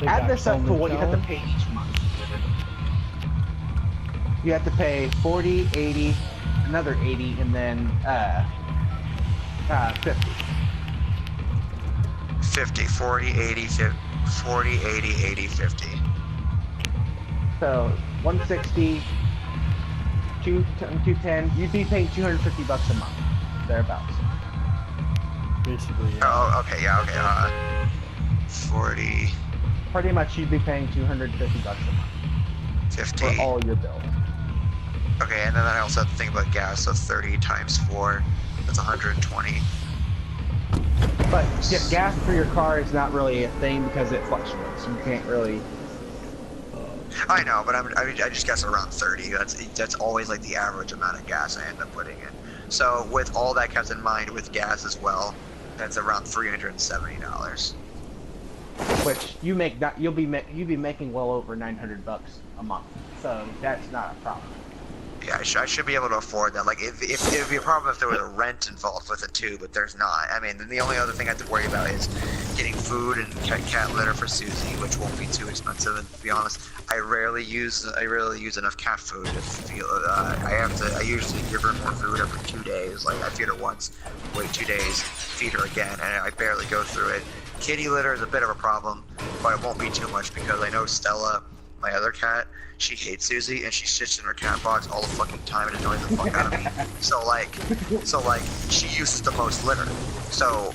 add this up to what you have to pay each month. You have to pay 40, 80, another 80, and then 50. 50, 40, 80, 50, 40, 80, 80, 50. So 160, 210. You'd be paying $250 a month, thereabouts. Basically, yeah. Oh, okay, yeah, okay. 40. Pretty much, you'd be paying $250 a month 50. for all your bills. Okay, and then I also have to think about gas, so 30 times 4, that's 120. But gas for your car is not really a thing because it fluctuates. You can't really. I know, but I just guess around 30. That's always like the average amount of gas I end up putting in. So with all that kept in mind, with gas as well, that's around $370. Which you make not you'll be making well over $900 a month. So that's not a problem. Yeah, I should be able to afford that. Like, if it would be a problem if there was a rent involved with it too, but there's not. I mean, the only other thing I have to worry about is getting food and cat litter for Susie, which won't be too expensive. And to be honest, I rarely use enough cat food to feel. I usually give her more food every 2 days. Like, I feed her once, wait 2 days, feed her again, and I barely go through it. Kitty litter is a bit of a problem, but it won't be too much because I know Stella, my other cat, she hates Susie and she sits in her cat box all the fucking time and annoys the fuck out of me. So like she uses the most litter. So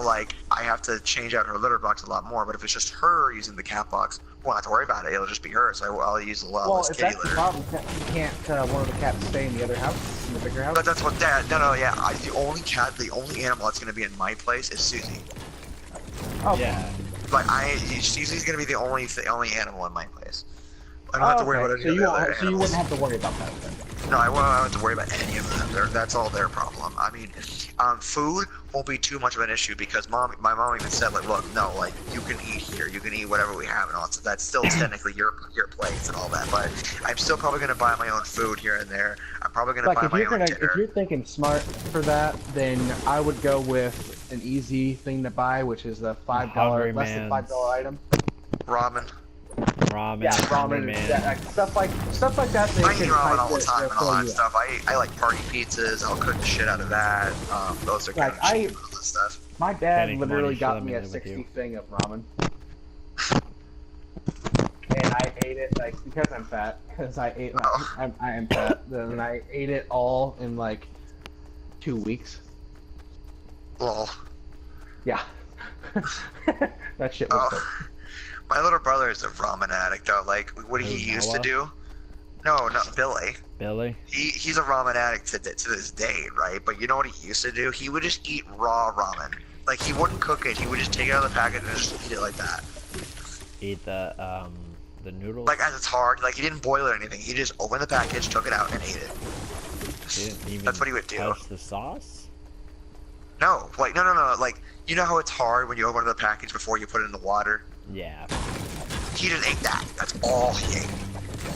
like I have to change out her litter box a lot more. But if it's just her using the cat box, we won't have to worry about it. It'll just be her. So I'll use a lot less kitty litter. Well, if that's the problem, you can't one of the cats stay in the other house, in the bigger house. But that's what that. No, yeah. The only animal that's gonna be in my place is Susie. Oh yeah. Like Susie's gonna be the only animal in my place. I don't have to worry about any other animals. So you wouldn't have to worry about that then. No, I won't have to worry about any of them. That's all their problem. I mean, food won't be too much of an issue because my mom even said, like, look, no, like, you can eat here, you can eat whatever we have and all. So that's still technically your place and all that. But I'm still probably gonna buy my own food here and there. I'm probably gonna buy my own dinner. If you're thinking smart for that, then I would go with an easy thing to buy, which is the $5 less than $5 item. Ramen. Ramen. Yeah, ramen. Stuff like that. I eat ramen all the time and all that stuff. I like party pizzas. I'll cook the shit out of that. Those are kind of cheap and all that stuff. My dad literally got me a 60 thing of ramen. And I ate it, like, because I'm fat, because I am fat, and I ate it all in, like, 2 weeks. Lol. Yeah. That shit was good. My little brother is a ramen addict, though. Like, what he used to do... No, Billy. Billy? He's a ramen addict to this day, right? But you know what he used to do? He would just eat raw ramen. Like, he wouldn't cook it. He would just take it out of the packet and just eat it like that. Eat the noodles? Like, as it's hard. Like, he didn't boil it or anything. He just opened the package, took it out, and ate it. That's what he would do. Touch the sauce? No. Like, no. Like, you know how it's hard when you open the package before you put it in the water? Yeah. He just ate that. That's all he ate.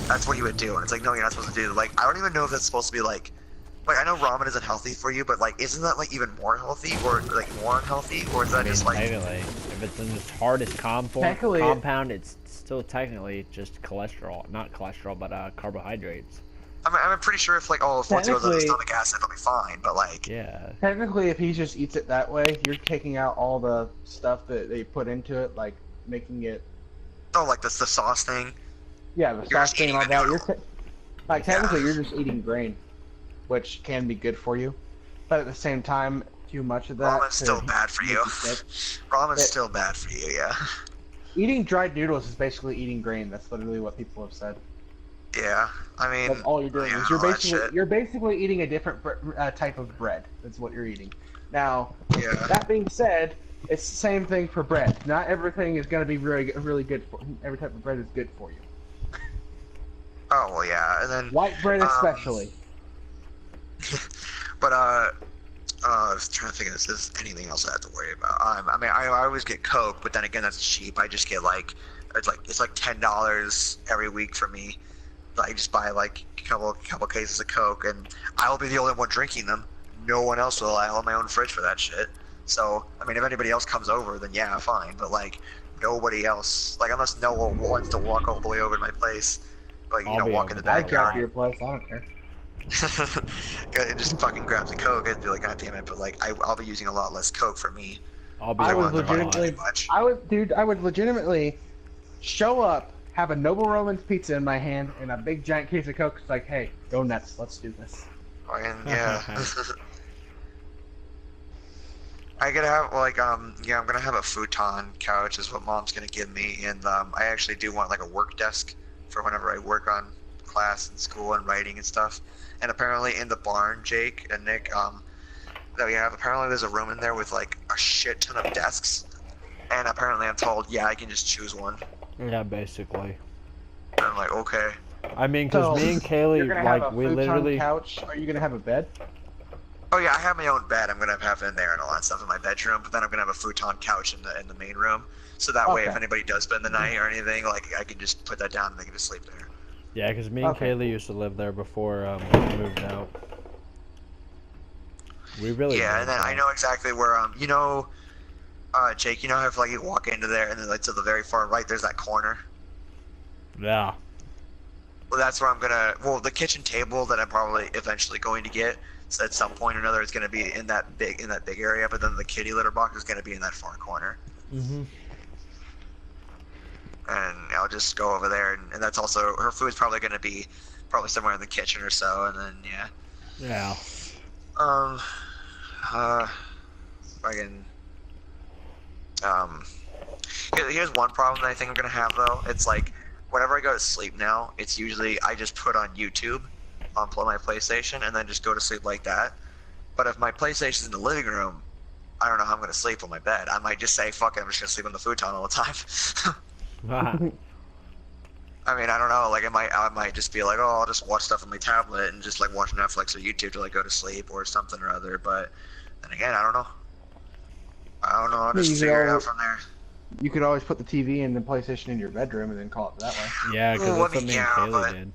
That's what he would do. And it's like, no, you're not supposed to do. Like, I don't even know if that's supposed to be like I know ramen isn't healthy for you, but like, isn't that like even more healthy or like more unhealthy, or is that just like? Technically, if it's in its hardest compound, it's still technically just cholesterol, not cholesterol, but carbohydrates. I'm pretty sure if like all once it goes on the stomach acid, it'll be fine. But like, yeah. Technically, if he just eats it that way, you're taking out all the stuff that they put into it, like making it. Oh, like the sauce thing. Yeah, the sauce thing and all that. Technically, you're just eating grain, which can be good for you, but at the same time, too much of that. Ramen's still bad for you. Ramen's still bad for you, yeah. Eating dried noodles is basically eating grain. That's literally what people have said. Yeah, I mean, that's all you're doing is you're basically eating a different type of bread. That's what you're eating. Now, that being said, it's the same thing for bread. Not everything is going to be really good for. Every type of bread is good for you. Oh well, yeah, and then white bread especially. But I was trying to think if there's anything else I have to worry about. I mean, I always get Coke, but then again, that's cheap. I just get like it's like $10 every week for me. I just buy like a couple cases of Coke, and I'll be the only one drinking them. No one else will. I have my own fridge for that shit. So, I mean, if anybody else comes over, then yeah, fine. But like, nobody else, like, unless Noah wants to walk all the way over to my place, like, you know, walk in the I got backyard. your place. I don't care. And just fucking grab the Coke and be like, God damn it! But like, I'll be using a lot less Coke for me. I would legitimately show up, have a Noble Roman's pizza in my hand, and a big giant case of Coke. It's like, hey, go nuts, let's do this. And yeah. I gotta have like yeah, I'm gonna have a futon couch is what Mom's gonna give me, and I actually do want like a work desk for whenever I work on class and school and writing and stuff. And apparently in the barn, Jake and Nick, that we have, apparently there's a room in there with like a shit ton of desks, and apparently I'm told, yeah, I can just choose one. Yeah, basically. And I'm like, okay. I mean, because me and Kaylee, like, we literally. Couch. Are you gonna have a bed? Oh yeah, I have my own bed. I'm gonna have in there and all that stuff in my bedroom. But then I'm gonna have a futon couch in the main room, so that way if anybody does spend the night or anything, like I can just put that down and they can just sleep there. Yeah, because me and Kaylee used to live there before we moved out. We really. Yeah, and then I know exactly where you know, Jake, you know how if like you walk into there and then like to the very far right, there's that corner. Yeah. Well, that's where I'm gonna. Well, the kitchen table that I'm probably eventually going to get. So at some point or another, it's going to be in that big area, but then the kitty litter box is going to be in that far corner. Mhm. And I'll just go over there, and that's also her food's probably going to be somewhere in the kitchen or so, and then yeah. Yeah. Here's one problem that I think I'm going to have though. It's like whenever I go to sleep now, it's usually I just put on YouTube. Unplug my PlayStation and then just go to sleep like that. But if my PlayStation's in the living room, I don't know how I'm gonna sleep on my bed. I might just say, fuck it, I'm just gonna sleep on the futon all the time. I mean, I don't know, like I might just be like, oh, I'll just watch stuff on my tablet and just like watch Netflix or YouTube till I go to sleep or something or other, but then again, I don't know. I'll just figure it out from there. You could always put the TV and the PlayStation in your bedroom and then call it that way. Yeah, because that's what me and Kaylee did.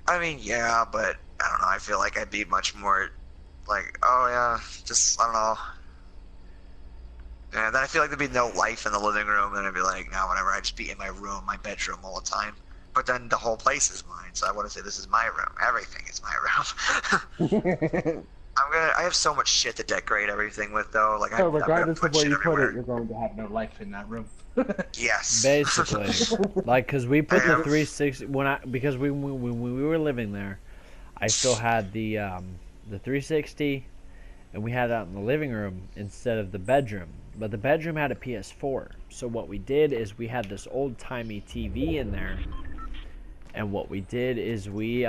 I mean, yeah, but I don't know. I feel like I'd be much more like, oh yeah, just I don't know. And then I feel like there'd be no life in the living room, and I'd be like, no, whatever. I'd just be in my room, my bedroom all the time. But then the whole place is mine, so I want to say this is my room. Everything is my room. I have so much shit to decorate everything with, though. Like, so regardless of where you put it, you're going to have no life in that room. Yes. Basically, like, cause we put the 360 because when we were living there, I still had the 360, and we had it out in the living room instead of the bedroom. But the bedroom had a PS4, so what we did is we had this old timey TV in there, and what we did is we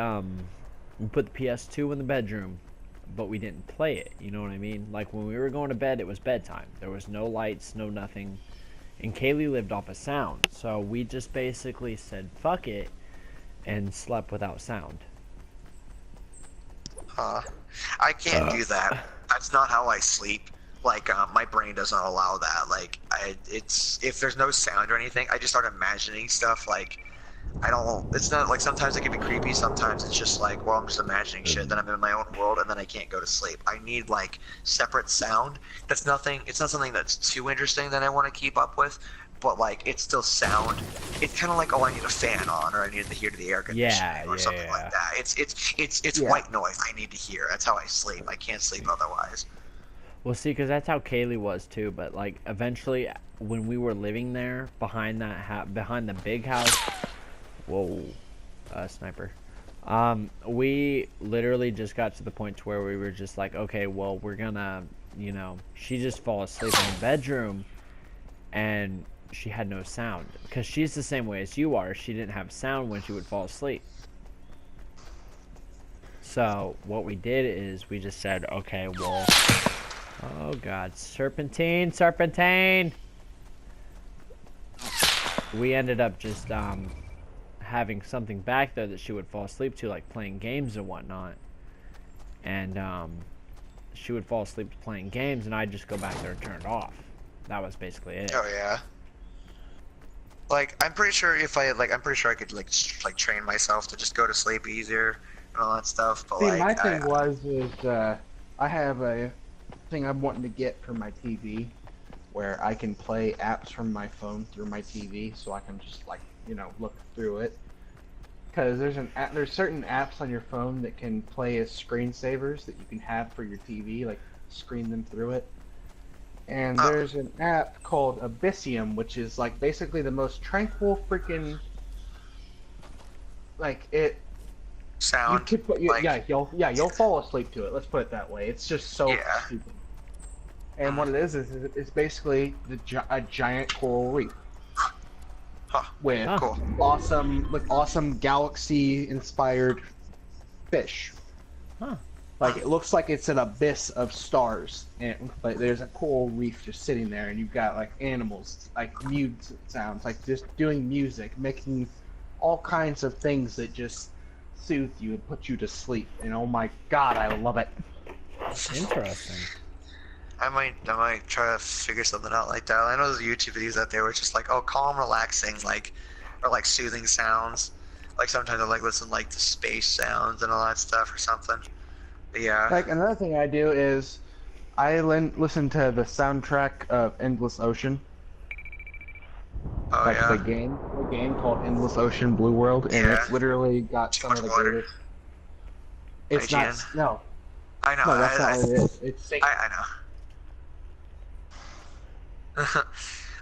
put the PS2 in the bedroom, but we didn't play it. You know what I mean? Like when we were going to bed, it was bedtime. There was no lights, no nothing. And Kaylee lived off of sound, so we just basically said fuck it and slept without sound. I can't do that. That's not how I sleep. Like my brain doesn't allow that. Like it's if there's no sound or anything, I just start imagining stuff. Like it's not like sometimes it can be creepy. Sometimes it's just like, well, I'm just imagining shit. Then I'm in my own world, and then I can't go to sleep. I need like separate sound. It's not something that's too interesting that I want to keep up with. But like, it's still sound. It's kind of like, oh, I need a fan on, or I need to hear the air conditioning, or something like that. It's white noise I need to hear. That's how I sleep. I can't sleep otherwise. Well, see, because that's how Kaylee was too. But like, eventually, when we were living there behind behind the big house. Whoa, sniper. We literally just got to the point to where we were just like, okay, well, we're gonna, you know, she just fall asleep in the bedroom, and she had no sound, because she's the same way as you are. She didn't have sound when she would fall asleep. So what we did is we just said, okay, well, oh god, serpentine. We ended up just having something back there that she would fall asleep to, like playing games and whatnot. And she would fall asleep playing games, and I'd just go back there and turn it off. That was basically it. Oh yeah. Like I'm pretty sure I could like train myself to just go to sleep easier and all that stuff. But see, like, my thing is I have a thing I'm wanting to get for my TV, where I can play apps from my phone through my TV, so I can just like look through it. Because there's certain apps on your phone that can play as screensavers that you can have for your TV, like screen them through it. And there's an app called Abyssium, which is like basically the most tranquil freaking sound. You'll fall asleep to it. Let's put it that way. It's just so stupid. And what it is it's basically a giant coral reef. With awesome galaxy-inspired fish. Like it looks like it's an abyss of stars, and like there's a coral reef just sitting there, and you've got like animals, like mute sounds, like just doing music, making all kinds of things that just soothe you and put you to sleep. And oh my god, I love it. Interesting. I might try to figure something out like that. I know there's YouTube videos out there where it's just like, oh, calm, relaxing, or like soothing sounds. Like sometimes I like listen like to space sounds and all that stuff or something. But yeah. Like another thing I do is I listen to the soundtrack of Endless Ocean. Oh yeah. A game called Endless Ocean Blue World, and it's literally got some of the greatest. It's not. No. I know. No, that's not what it is. It's singing. I know.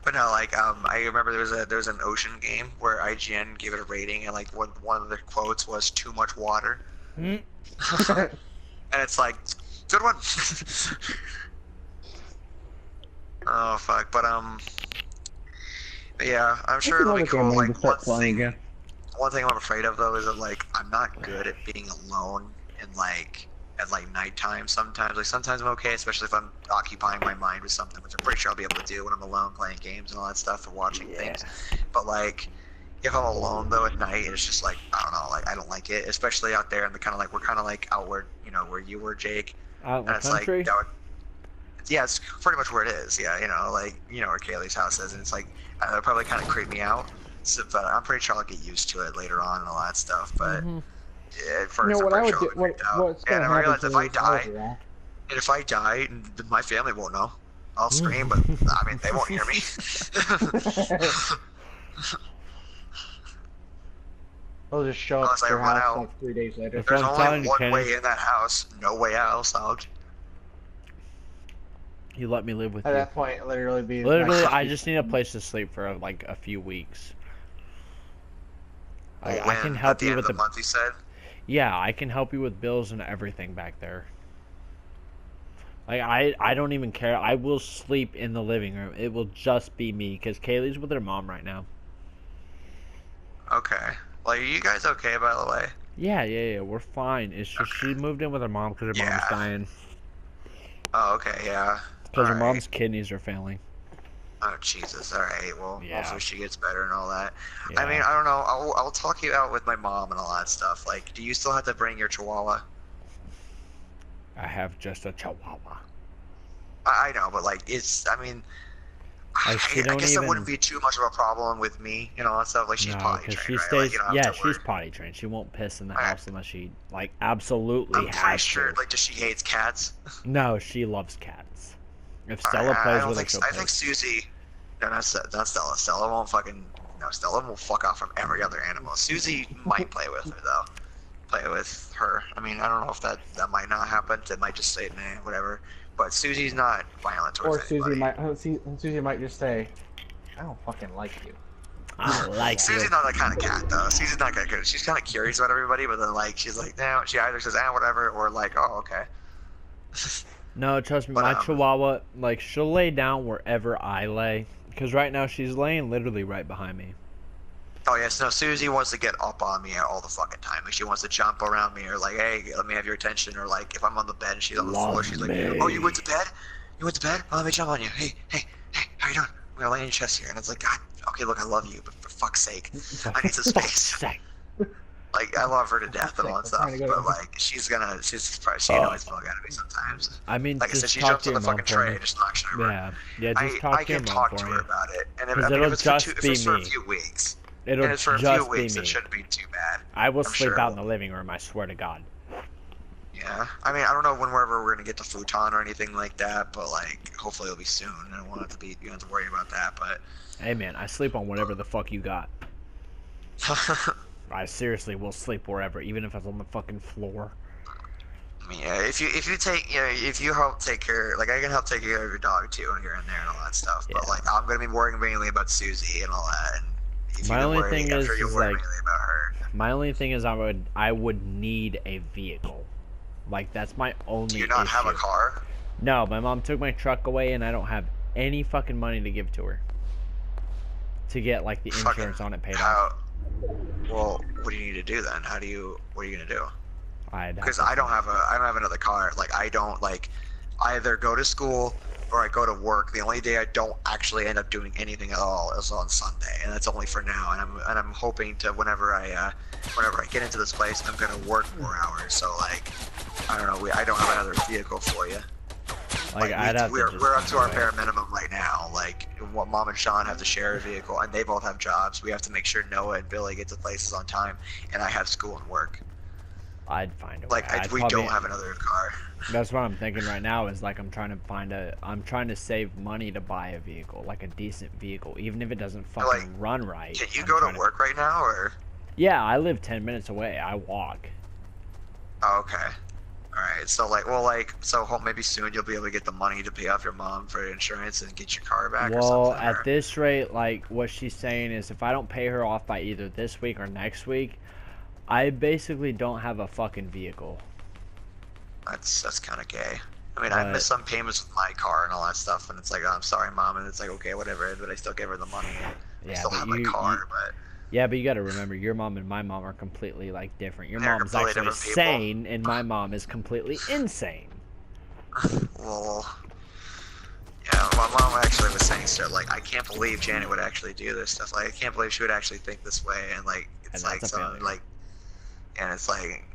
But no, like I remember there was an ocean game where IGN gave it a rating, and like one of the quotes was "too much water," and it's like, good one. Oh fuck, but yeah, I'm sure it'll be cool. Like one thing I'm afraid of though is that like I'm not good at being alone at nighttime sometimes. Like sometimes I'm okay, especially if I'm occupying my mind with something, which I'm pretty sure I'll be able to do when I'm alone playing games and all that stuff or watching things. But like if I'm alone though at night, it's just like I don't know, like I don't like it, especially out there in the we're kind of like out where where you were, Jake. Out in the country? Yeah, it's pretty much where it is. Yeah, where Kaylee's house is, and it's like it'll probably kind of creep me out. So, but I'm pretty sure I'll get used to it later on and all that stuff. But yeah, at first what I would do, and I realize if I die, my family won't know. I'll scream, but I mean they won't hear me. I'll just show up at your house like 3 days later. There's only one way in that house, no way else out. You let me live with you. At that point, literally I just need a place to sleep for like a few weeks. I can help you with the month. You said. Yeah, I can help you with bills and everything back there. Like I don't even care. I will sleep in the living room. It will just be me because Kaylee's with her mom right now. Okay. Well, are you guys okay, by the way? Yeah, we're fine. It's just she moved in with her mom because her mom's dying. Oh, okay, yeah. Because her mom's kidneys are failing. Oh, Jesus. All right. Well, hopefully she gets better and all that. Yeah. I mean, I don't know. I'll talk you out with my mom and all that stuff. Like, do you still have to bring your chihuahua? I have just a chihuahua. I know, but like, I mean, I guess that wouldn't be too much of a problem with me, and all that stuff. Like, she's potty trained, right? Like, she's potty trained. She won't piss in the house unless she, like, absolutely has to. I'm pretty sure, like, does she hates cats? No, she loves cats. If Stella plays with her, I think Susie... No, not Stella. Stella won't fucking... No, Stella will fuck off from every other animal. Susie might play with her, though. Play with her. I mean, I don't know if that might not happen. It might just say, nah, whatever. But Susie's not violent towards anybody. Susie might just say, I don't fucking like you. I don't like you. Susie's not that kind of cat, though. Susie's not that good. She's kind of curious about everybody, but then, like, she's like, no. She either says, whatever, or like, oh, okay. No, trust me, my chihuahua, like, she'll lay down wherever I lay. Because right now she's laying literally right behind me. Oh, yes, no, Susie wants to get up on me all the fucking time. Like, she wants to jump around me, or like, hey, let me have your attention, or like, if I'm on the bed and she's on the floor, she's like, oh, you went to bed? You went to bed? Oh, let me jump on you. Hey, how you doing? We're gonna lay on your chest here. And it's like, God, okay, look, I love you, but for fuck's sake, I need some space. Like, I love her to death and all that stuff, but like, she's probably, she annoys the fuck out of me sometimes. I mean, like I said, she jumps on the fucking tray and just knocks her over. Yeah, just talk to your mom for me. I can talk to her about it, and if it's for a few weeks. It'll and it's for a few weeks, it shouldn't be too bad. I will sleep out in the living room, I swear to God. Yeah, I mean, I don't know whenever we're gonna get the futon or anything like that, but like, hopefully it'll be soon. I don't want it to be, you don't have to worry about that, but. Hey man, I sleep on whatever the fuck you got. I seriously will sleep wherever, even if it's on the fucking floor. Yeah, if you take, you know, if you help take care, like I can help take care of your dog too, here and there and all that stuff. Yeah. But like, I'm gonna be worrying mainly about Susie and all that. And if My you only worry, thing I'm is, sure you'll is worry like, mainly about her. my only thing is I would need a vehicle. Like that's my only. Do you not have a car? No, my mom took my truck away, and I don't have any fucking money to give to her. To get like the insurance on it paid off. Well, what do you need to do then? What are you gonna do? Because I I don't have another car. Like I don't like either go to school or I go to work. The only day I don't actually end up doing anything at all is on Sunday, and that's only for now. And I'm hoping to whenever I get into this place, I'm gonna work more hours. So like, I don't know. I don't have another vehicle for you. Like we're up to our bare minimum right now. Like, what Mom and Sean have to share a vehicle, and they both have jobs. We have to make sure Noah and Billy get to places on time, and I have school and work. I'd find a way. Like, we don't have another car. That's what I'm thinking right now. Is like I'm trying to save money to buy a vehicle, like a decent vehicle, even if it doesn't fucking run right. Can you go to work right now, or? Yeah, I live 10 minutes away. I walk. Oh, okay. Alright, so like, well, like, so maybe soon you'll be able to get the money to pay off your mom for insurance and get your car back or something. Well, at this rate, like, what she's saying is if I don't pay her off by either this week or next week, I basically don't have a fucking vehicle. That's kind of gay. I mean, I missed some payments with my car and all that stuff, and it's like, oh, I'm sorry, Mom, and it's like, okay, whatever, but I still give her the money. I still have my car, but... Yeah, but you got to remember, your mom and my mom are completely like different. Your mom's actually sane, and my mom is completely insane. Well, yeah, my mom actually was saying stuff like, I can't believe Janet would actually do this stuff. Like, I can't believe she would actually think this way, and like, it's like something like, and it's like,